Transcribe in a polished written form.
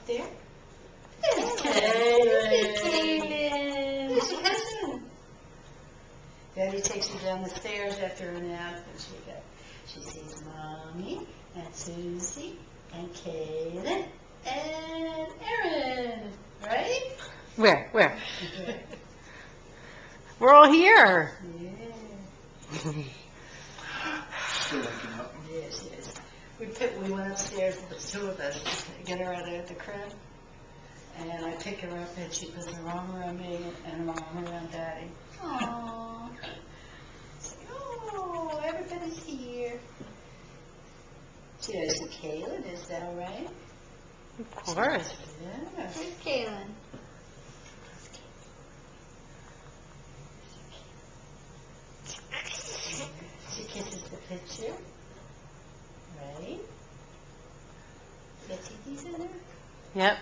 Up there. There's Kaylin. Kaylin. She comes in. Daddy takes her down the stairs after a nap, and she sees Mommy and Susie and Kaylin and Erin, right? Where? We're all here. Yeah. Still waking up. Yes. We went upstairs, the two of us, to get her out of the crib, and I pick her up, and she puts her arm around me and her arm around Daddy. Aww. Oh, everybody's here. Cheers to Kaylin, is that all right? Of course. Yeah. Where's Kaylin? She kisses the picture. Right? You got TVs in there? Yep.